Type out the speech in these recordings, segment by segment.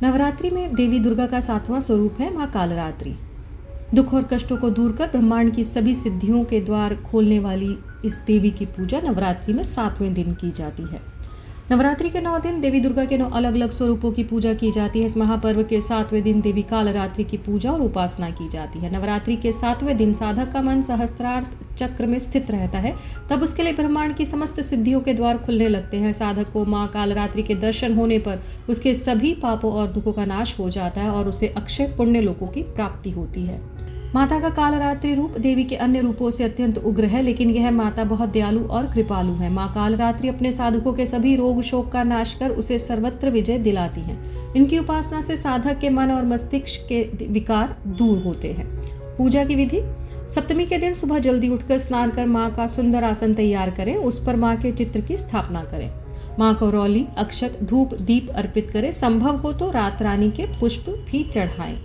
नवरात्रि में देवी दुर्गा का 7वां स्वरूप है मां कालरात्रि। दुख और कष्टों को दूर कर ब्रह्मांड की सभी सिद्धियों के द्वार खोलने वाली इस देवी की पूजा नवरात्रि में 7वें दिन की जाती है। नवरात्रि के 9 दिन देवी दुर्गा के 9 अलग अलग स्वरूपों की पूजा की जाती है। इस महापर्व के 7वें दिन देवी कालरात्रि की पूजा और उपासना की जाती है। नवरात्रि के 7वें दिन साधक का मन सहस्त्रार्थ चक्र में स्थित रहता है, तब उसके लिए ब्रह्मांड की समस्त सिद्धियों के द्वार खुलने लगते हैं। साधक को मां कालरात्रि के दर्शन होने पर उसके सभी पापों और दुखों का नाश हो जाता है और उसे अक्षय पुण्य लोकों की प्राप्ति होती है। माता का कालरात्रि रूप देवी के अन्य रूपों से अत्यंत उग्र है, लेकिन यह माता बहुत दयालु और कृपालु है। मां कालरात्रि अपने साधकों के सभी रोग शोक का नाश कर उसे सर्वत्र विजय दिलाती है। इनकी उपासना से साधक के मन और मस्तिष्क के विकार दूर होते हैं। पूजा की विधि: सप्तमी के दिन सुबह जल्दी उठकर स्नान कर मां का सुंदर आसन तैयार करें। उस पर मां के चित्र की स्थापना करें। मां को रौली, अक्षत, धूप, दीप अर्पित करें। संभव हो तो रात रानी के पुष्प भी चढ़ाएं।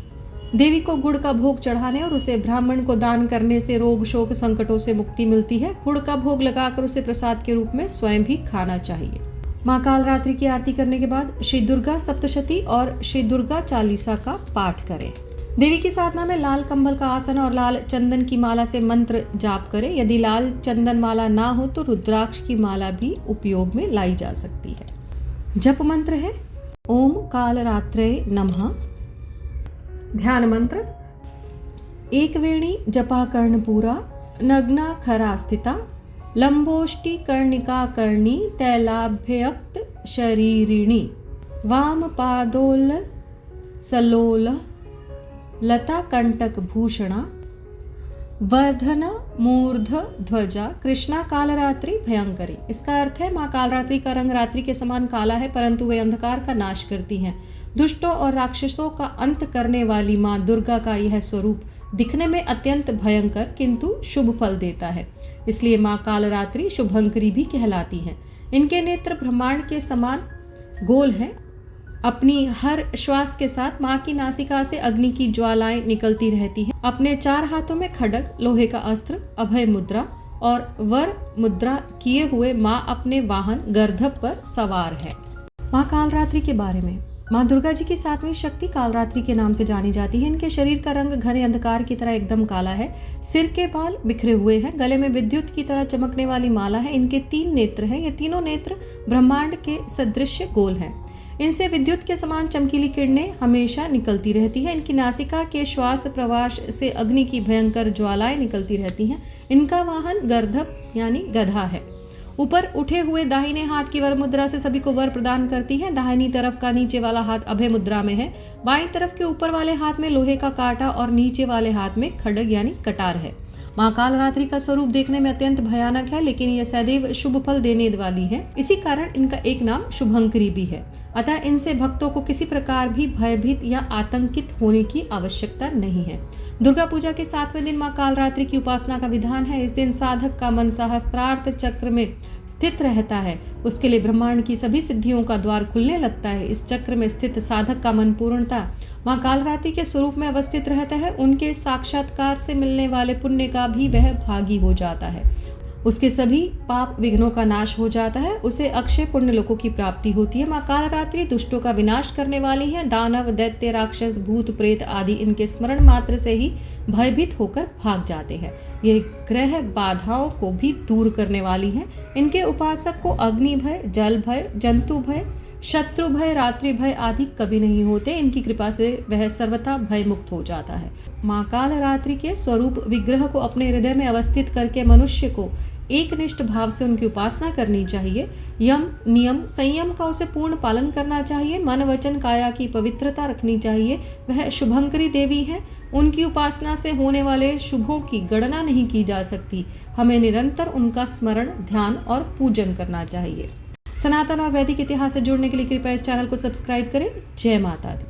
देवी को गुड़ का भोग चढ़ाने और उसे ब्राह्मण को दान करने से रोग शोक संकटों से मुक्ति मिलती है। गुड़ का भोग लगाकर उसे प्रसाद के रूप में स्वयं भी खाना चाहिए। मां कालरात्रि की आरती करने के बाद श्री दुर्गा सप्तशती और श्री दुर्गा चालीसा का पाठ करें। देवी की साधना में लाल कंबल का आसन और लाल चंदन की माला से मंत्र जाप करें। यदि लाल चंदन माला ना हो तो रुद्राक्ष की माला भी उपयोग में लाई जा सकती है। जप मंत्र है ओम कालरात्रे नमः। ध्यान मंत्र: एक वेणी जपा कर्णपूरा, नग्ना खरा स्थिता, लंबोष्टि कर्णिका कर्णी, तैलाभ्यक्त शरीरिणी, वाम पादोल सलोल, लता कंटक भूषणा, वर्धन मूर्ध ध्वजा, कृष्णा कालरात्रि भयंकरी। इसका अर्थ है मां कालरात्रि का रंग रात्रि के समान काला है, परंतु वे अंधकार का नाश करती हैं। दुष्टों और राक्षसों का अंत करने वाली मां दुर्गा का यह स्वरूप दिखने में अत्यंत भयंकर किंतु शुभ फल देता है, इसलिए मां कालरात्रि शुभंकरी भी कहलाती है। इनके नेत्र ब्रह्मांड के समान गोल हैं। अपनी हर श्वास के साथ मां की नासिका से अग्नि की ज्वालाएं निकलती रहती हैं। अपने 4 हाथों में खड्ग, लोहे का अस्त्र, अभय मुद्रा और वर मुद्रा किए हुए मां अपने वाहन गर्दभ पर सवार है। मां कालरात्रि के बारे में: मां दुर्गा जी की 7वीं शक्ति कालरात्रि के नाम से जानी जाती है। इनके शरीर का रंग घने अंधकार की तरह एकदम काला है। सिर के बाल बिखरे हुए हैं। गले में विद्युत की तरह चमकने वाली माला है। इनके 3 नेत्र हैं। ये तीनों नेत्र ब्रह्मांड के सदृश गोल हैं। इनसे विद्युत के समान चमकीली किरणें हमेशा निकलती रहती है। इनकी नासिका के श्वास प्रवास से अग्नि की भयंकर ज्वालाएं निकलती रहती हैं। इनका वाहन गर्दभ यानी गधा है। ऊपर उठे हुए दाहिने हाथ की वर मुद्रा से सभी को वर प्रदान करती है। दाहिनी तरफ का नीचे वाला हाथ अभय मुद्रा में है। बाईं तरफ के ऊपर वाले हाथ में लोहे का कांटा और नीचे वाले हाथ में खड्ग यानी कटार है। मां कालरात्रि का स्वरूप देखने में अत्यंत भयानक है, लेकिन यह सदैव शुभ फल देने वाली है। इसी कारण इनका एक नाम शुभंकरी भी है। अतः इनसे भक्तों को किसी प्रकार भी भयभीत या आतंकित होने की आवश्यकता नहीं है। दुर्गा पूजा के 7वें दिन मां कालरात्रि की उपासना का विधान है। इस दिन साधक का मन सहस्त्रार्थ चक्र में स्थित रहता है। उसके लिए ब्रह्मांड की सभी सिद्धियों का द्वार खुलने लगता है। इस चक्र में स्थित साधक का मन पूर्णता मां कालरात्रि के स्वरूप में अवस्थित रहता है। उनके साक्षात्कार से मिलने वाले पुण्य का भी वह भागी हो जाता है। उसके सभी पाप विघ्नों का नाश हो जाता है। उसे अक्षय पुण्य लोकों की प्राप्ति होती है। मां कालरात्रि दुष्टों का विनाश करने वाली है। दानव, दैत्य, राक्षस, भूत, प्रेत आदि इनके स्मरण मात्र से ही भयभीत होकर भाग जाते हैं। ये ग्रह बाधाओं को भी दूर करने वाली है। इनके उपासक को अग्नि भय, जल भय, जंतु भय, शत्रु भय, रात्रि भय आदि कभी नहीं होते। इनकी कृपा से वह सर्वथा भय मुक्त हो जाता है। मां कालरात्रि के स्वरूप विग्रह को अपने हृदय में अवस्थित करके मनुष्य को एकनिष्ठ भाव से उनकी उपासना करनी चाहिए। यम, नियम, संयम का उसे पूर्ण पालन करना चाहिए। मन, वचन, काया की पवित्रता रखनी चाहिए। वह शुभंकरी देवी है। उनकी उपासना से होने वाले शुभों की गणना नहीं की जा सकती। हमें निरंतर उनका स्मरण, ध्यान और पूजन करना चाहिए। सनातन और वैदिक इतिहास से जुड़ने के लिए कृपया इस चैनल को सब्सक्राइब करें। जय माता दी।